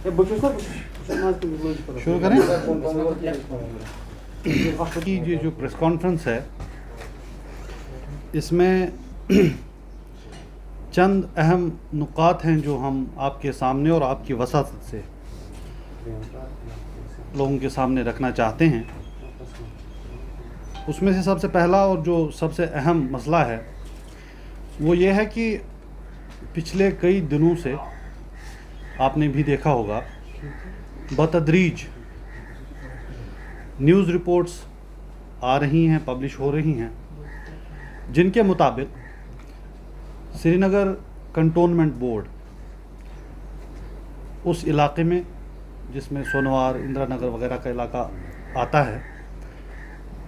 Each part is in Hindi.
शुरू करें कि ये जो प्रेस कॉन्फ्रेंस है इसमें चंद अहम नुकात हैं जो हम आपके सामने और आपकी वसात से लोगों के सामने रखना चाहते हैं। उसमें से सबसे पहला और जो सबसे अहम मसला है वो ये है कि पिछले कई दिनों से आपने भी देखा होगा बतदरीज न्यूज़ रिपोर्ट्स आ रही हैं, पब्लिश हो रही हैं, जिनके मुताबिक श्रीनगर कंटोनमेंट बोर्ड उस इलाके में जिसमें सोनवार, इंदिरा नगर वगैरह का इलाका आता है,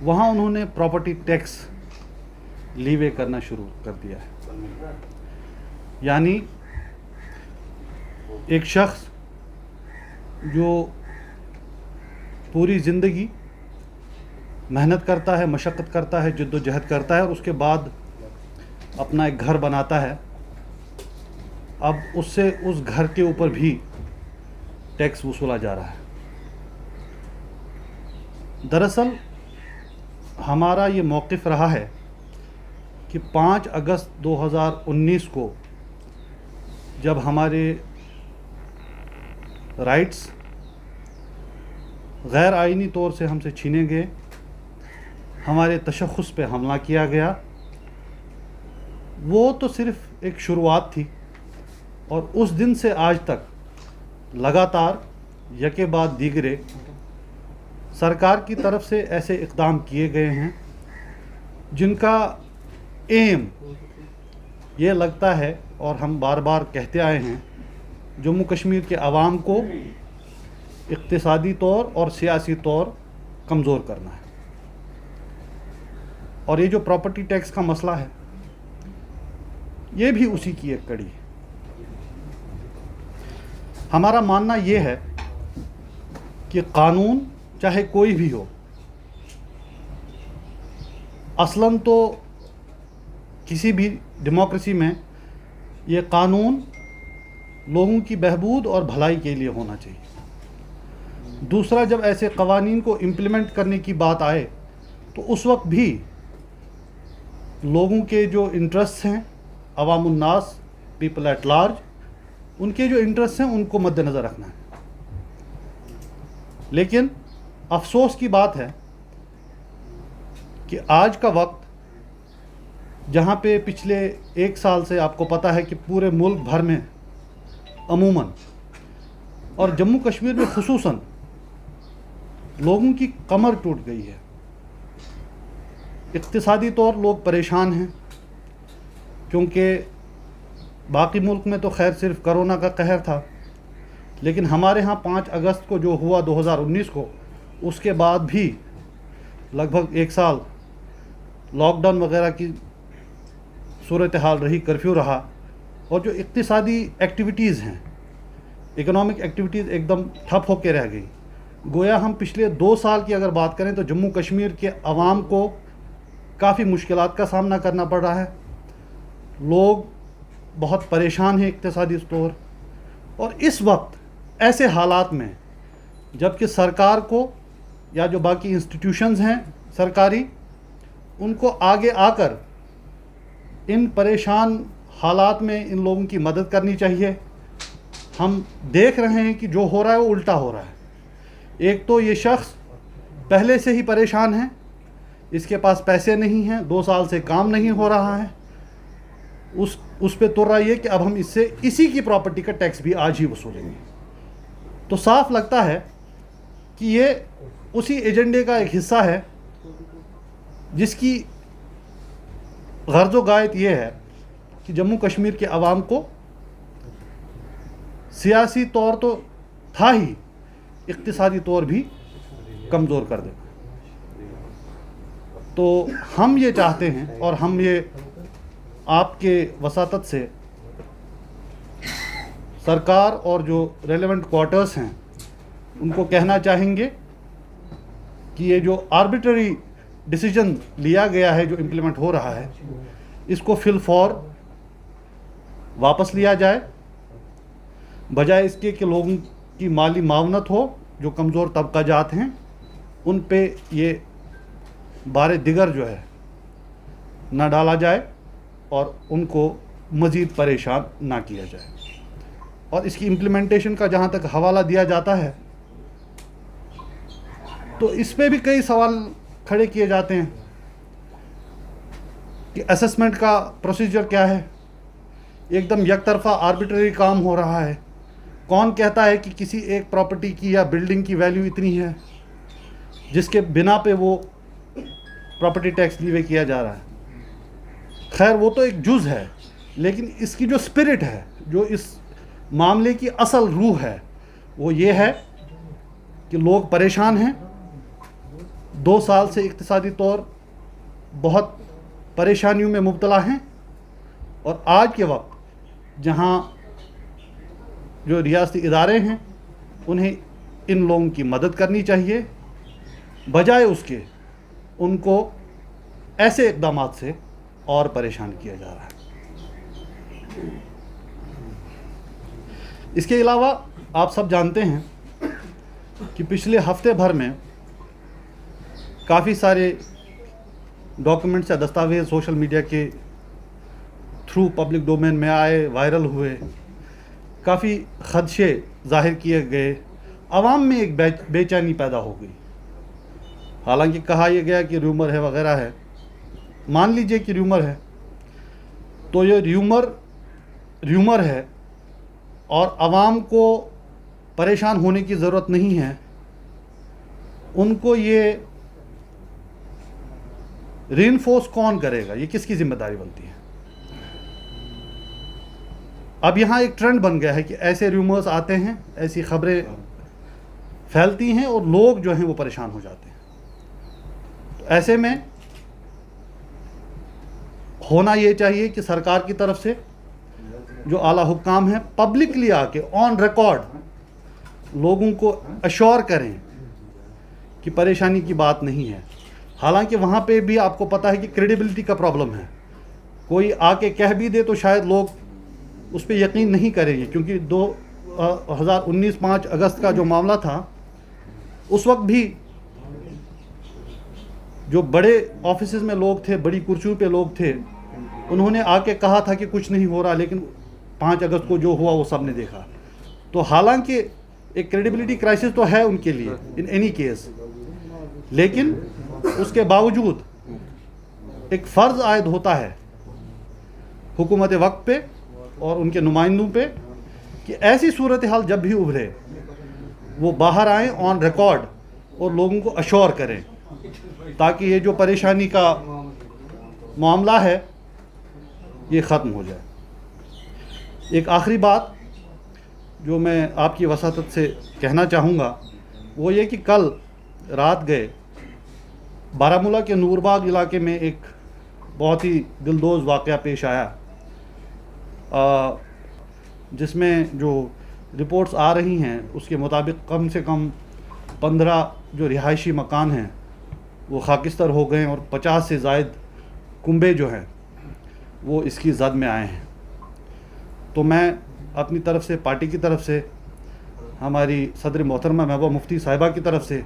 वहाँ उन्होंने प्रॉपर्टी टैक्स लीवे करना शुरू कर दिया है। यानी एक शख्स जो पूरी ज़िंदगी मेहनत करता है, मशक्क़त करता है, जद्दोजहद करता है और उसके बाद अपना एक घर बनाता है, अब उससे उस घर के ऊपर भी टैक्स वसूला जा रहा है। दरअसल हमारा ये मौक़िफ़ रहा है कि 5 अगस्त 2019 को जब हमारे राइट्स गैर आइनी तौर से हमसे छीने गए, हमारे तशख़्ख़ुस पे हमला किया गया, वो तो सिर्फ़ एक शुरुआत थी और उस दिन से आज तक लगातार यके बाद दीगरे सरकार की तरफ से ऐसे इक़दाम किए गए हैं जिनका एम ये लगता है और हम बार बार कहते आए हैं, जम्मू कश्मीर के अवाम को इक़्तिसादी तौर और सियासी तौर कमज़ोर करना है। और ये जो प्रॉपर्टी टैक्स का मसला है ये भी उसी की एक कड़ी है। हमारा मानना ये है कि कानून चाहे कोई भी हो, असलन तो किसी भी डेमोक्रेसी में ये कानून लोगों की बहबूद और भलाई के लिए होना चाहिए। दूसरा, जब ऐसे क़वानीन को इम्प्लीमेंट करने की बात आए तो उस वक्त भी लोगों के जो इंटरेस्ट हैं, अवामुन्नास, पीपल एट लार्ज, उनके जो इंटरेस्ट हैं उनको मद्देनज़र रखना है। लेकिन अफसोस की बात है कि आज का वक्त जहाँ पे पिछले 1 साल से आपको पता है कि पूरे मुल्क भर में अमूमन और जम्मू कश्मीर में खुसूसन लोगों की कमर टूट गई है। इक़्तिसादी तौर लोग परेशान हैं क्योंकि बाकी मुल्क में तो खैर सिर्फ कोरोना का कहर था, लेकिन हमारे यहाँ 5 अगस्त को जो हुआ 2019 को, उसके बाद भी लगभग 1 साल लॉकडाउन वगैरह की सूरत हाल रही, कर्फ्यू रहा और जो इक़्तिसादी एक्टिविटीज़ हैं, इकोनॉमिक एक्टिविटीज़ एकदम ठप होकर रह गई। गोया हम पिछले 2 साल की अगर बात करें तो जम्मू कश्मीर के अवाम को काफ़ी मुश्किलात का सामना करना पड़ रहा है। लोग बहुत परेशान हैं इक़्तिसादी तौर, और इस वक्त ऐसे हालात में जबकि सरकार को या जो बाकी इंस्टीट्यूशंस हैं सरकारी, उनको आगे आकर इन परेशान हालात में इन लोगों की मदद करनी चाहिए। हम देख रहे हैं कि जो हो रहा है वो उल्टा हो रहा है। एक तो ये शख्स पहले से ही परेशान है, इसके पास पैसे नहीं हैं, 2 साल से काम नहीं हो रहा है, उस पे तुर रहा है कि अब हम इससे इसी की प्रॉपर्टी का टैक्स भी आज ही वसूलेंगे। तो साफ लगता है कि ये उसी एजेंडे का एक हिस्सा है जिसकी गर्ज़ो गायत ये है कि जम्मू कश्मीर के अवाम को सियासी तौर तो था ही, इक़्तिसादी तौर भी कमज़ोर कर देना। तो हम ये चाहते हैं और हम ये आपके वसातत से सरकार और जो रेलेवेंट क्वार्टर्स हैं उनको कहना चाहेंगे कि ये जो आर्बिट्ररी डिसीजन लिया गया है, जो इम्प्लीमेंट हो रहा है, इसको फिलफौर वापस लिया जाए, बजाय इसके कि लोगों उनकी माली मावनत हो, जो कमज़ोर तबका जात हैं उन पे ये बारे दिगर जो है ना डाला जाए और उनको मज़ीद परेशान ना किया जाए। और इसकी इम्प्लीमेंटेशन का जहाँ तक हवाला दिया जाता है तो इस पे भी कई सवाल खड़े किए जाते हैं कि असेसमेंट का प्रोसीजर क्या है, एकदम यकतरफा आर्बिट्रेरी काम हो रहा है। कौन कहता है कि किसी एक प्रॉपर्टी की या बिल्डिंग की वैल्यू इतनी है जिसके बिना पे वो प्रॉपर्टी टैक्स लीवे किया जा रहा है। खैर वो तो एक जुज़ है, लेकिन इसकी जो स्पिरिट है, जो इस मामले की असल रूह है, वो ये है कि लोग परेशान हैं। 2 साल से इक्तिसादी तौर बहुत परेशानियों में मुब्तला हैं और आज के वक्त जहां जो रियासती इदारे हैं उन्हें इन लोगों की मदद करनी चाहिए, बजाय उसके उनको ऐसे इक़दामात से और परेशान किया जा रहा है। इसके अलावा आप सब जानते हैं कि पिछले हफ्ते भर में काफ़ी सारे डॉक्यूमेंट्स या दस्तावेज़ सोशल मीडिया के थ्रू पब्लिक डोमेन में आए, वायरल हुए, काफ़ी खदशे ज़ाहिर किए गए, आवाम में एक बेचैनी पैदा हो गई। हालांकि कहा यह गया कि र्यूमर है वगैरह है, मान लीजिए कि र्यूमर है, तो ये र्यूमर है और आवाम को परेशान होने की ज़रूरत नहीं है। उनको ये रीइंफोर्स कौन करेगा, ये किसकी जिम्मेदारी बनती है? अब यहाँ एक ट्रेंड बन गया है कि ऐसे र्यूमर्स आते हैं, ऐसी खबरें फैलती हैं और लोग जो हैं वो परेशान हो जाते हैं। तो ऐसे में होना ये चाहिए कि सरकार की तरफ से जो आला हुक्काम हैं पब्लिकली आके ऑन रिकॉर्ड लोगों को अश्योर करें कि परेशानी की बात नहीं है। हालांकि वहाँ पे भी आपको पता है कि क्रेडिबिलिटी का प्रॉब्लम है। कोई आके कह भी दे तो शायद लोग उस पर यकीन नहीं करेंगे, क्योंकि 2019 5 अगस्त का जो मामला था उस वक्त भी जो बड़े ऑफिसेज में लोग थे, बड़ी कुर्सियों पे लोग थे, उन्होंने आके कहा था कि कुछ नहीं हो रहा, लेकिन 5 अगस्त को जो हुआ वो सब ने देखा। तो हालांकि एक क्रेडिबिलिटी क्राइसिस तो है उनके लिए इन एनी केस, लेकिन उसके बावजूद एक फ़र्ज़ आयद होता है हुकूमत वक्त पे और उनके नुमाइंदों पे कि ऐसी सूरत हाल जब भी उभरे वो बाहर आएँ ऑन रिकॉर्ड और लोगों को अश्योर करें, ताकि ये जो परेशानी का मामला है ये ख़त्म हो जाए। एक आखिरी बात जो मैं आपकी वसातत से कहना चाहूँगा वो ये कि कल रात गए बारामूला के नूरबाग इलाके में एक बहुत ही दिलदोज़ वाक़या पेश आया, जिसमें जो रिपोर्ट्स आ रही हैं उसके मुताबिक कम से कम 15 जो रिहायशी मकान हैं वो खाकिस्तर हो गए और 50 से ज़ायद कुंबे जो हैं वो इसकी जद में आए हैं। तो मैं अपनी तरफ से, पार्टी की तरफ से, हमारी सदर मोहतरमा महबूबा मुफ्ती साहिबा की तरफ से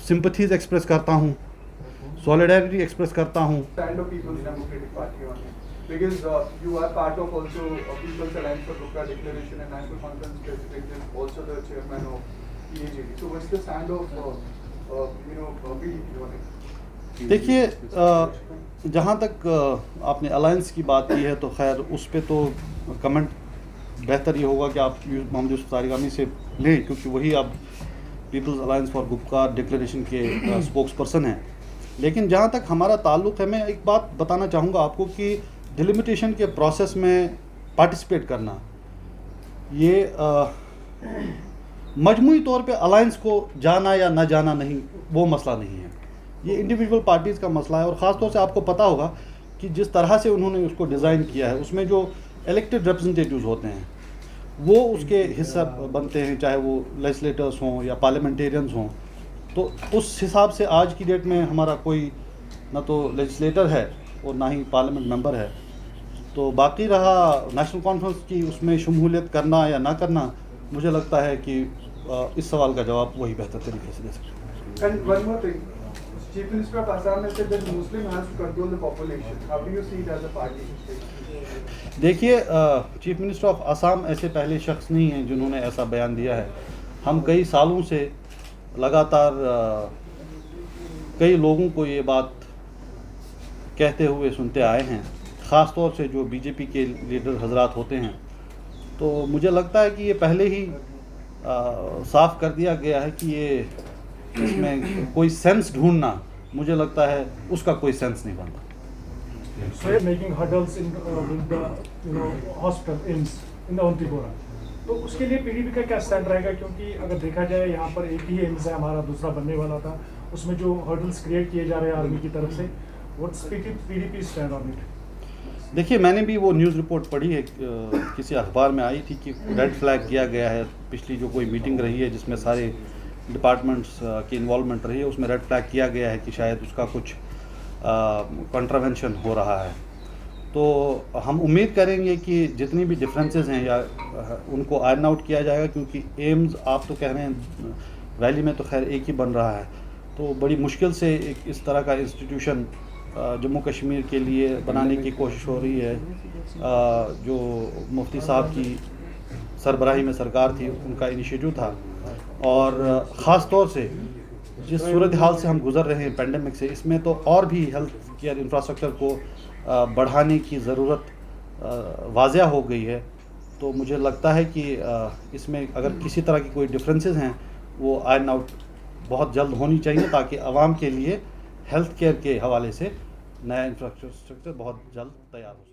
सिंपथीज़ एक्सप्रेस करता हूँ, सॉलिडारिटी एक्सप्रेस करता हूँ। Because you are part of also People's Alliance for Gupta Declaration and National Conference President, also the chairman of PAGD. So what's the stand of PDP on it? देखिए, जहाँ तक आपने अलायंस की बात की है तो खैर उस पर तो कमेंट बेहतर ये होगा कि आप मोहम्मद यूसुफ तारिगामी से लें, क्योंकि वही अब पीपल्स अलायंस फॉर गुप्ता डिक्लेरेशन के स्पोक्स पर्सन हैं। लेकिन जहाँ तक हमारा ताल्लुक़ है, मैं एक बात बताना चाहूँगा आपको कि डिलिमिटेशन के प्रोसेस में पार्टिसिपेट करना ये मजमूई तौर पे अलायंस को जाना या ना जाना नहीं, वो मसला नहीं है, ये इंडिविजुअल पार्टीज़ का मसला है। और ख़ास तौर से आपको पता होगा कि जिस तरह से उन्होंने उसको डिज़ाइन किया है उसमें जो इलेक्टेड रिप्रेजेंटेटिव्स होते हैं वो उसके हिस्सा बनते हैं, चाहे वो लेजिस्लेटर्स हों या पार्लियामेंटेरियंस हों। तो उस हिसाब से आज की डेट में हमारा कोई ना तो लेजिस्लेटर है और ना ही पार्लियामेंट मेंबर है। तो बाकी रहा नेशनल कॉन्फ्रेंस की, उसमें शमूलियत करना या ना करना, मुझे लगता है कि इस सवाल का जवाब वही बेहतर तरीके से दे सकते हैं। And one more thing, Chief Minister of Assam has said that Muslim has to control the population. How do you see it as a party? देखिए, चीफ मिनिस्टर ऑफ असम ऐसे पहले शख्स नहीं हैं जिन्होंने ऐसा बयान दिया है। हम कई सालों से लगातार कई लोगों को ये बात कहते हुए सुनते आए हैं, ख़ास तौर से जो बीजेपी के लीडर हजरात होते हैं। तो मुझे लगता है कि ये पहले ही साफ कर दिया गया है कि ये इसमें कोई सेंस ढूंढना, मुझे लगता है उसका कोई सेंस नहीं बनता। So you're making hurdles in with the hospital AIIMS in the Ontipura. तो उसके लिए पीडीपी का क्या स्टैंड रहेगा, क्योंकि अगर देखा जाए यहाँ पर एक ही एम्स है, हमारा दूसरा बनने वाला था, उसमें जो हर्डल्स क्रिएट किए जा रहे हैं आर्मी की तरफ से, what's PDP stand on it? देखिए, मैंने भी वो न्यूज़ रिपोर्ट पढ़ी है, किसी अखबार में आई थी कि रेड फ्लैग किया गया है। पिछली जो कोई मीटिंग रही है जिसमें सारे डिपार्टमेंट्स की इन्वॉल्वमेंट रही है, उसमें रेड फ्लैग किया गया है कि शायद उसका कुछ कंट्रावेंशन हो रहा है। तो हम उम्मीद करेंगे कि जितनी भी डिफरेंसेस हैं या उनको आयरन आउट किया जाएगा, क्योंकि एम्स आप तो कह रहे हैं वैली में तो खैर एक ही बन रहा है, तो बड़ी मुश्किल से एक इस तरह का इंस्टीट्यूशन जम्मू कश्मीर के लिए बनाने की कोशिश हो रही है। जो मुफ्ती साहब की सरबराही में सरकार थी, उनका इनिशिएटिव था, और ख़ास तौर से जिस सूरत हाल से हम गुज़र रहे हैं पेंडेमिक से, इसमें तो और भी हेल्थ केयर इंफ्रास्ट्रक्चर को बढ़ाने की ज़रूरत वाज़िया हो गई है। तो मुझे लगता है कि इसमें अगर किसी तरह की कोई डिफरेंसेस हैं, वो आयरन आउट बहुत जल्द होनी चाहिए, ताकि आवाम के लिए हेल्थ केयर के हवाले से नया इंफ्रास्ट्रक्चर बहुत जल्द तैयार हो सके।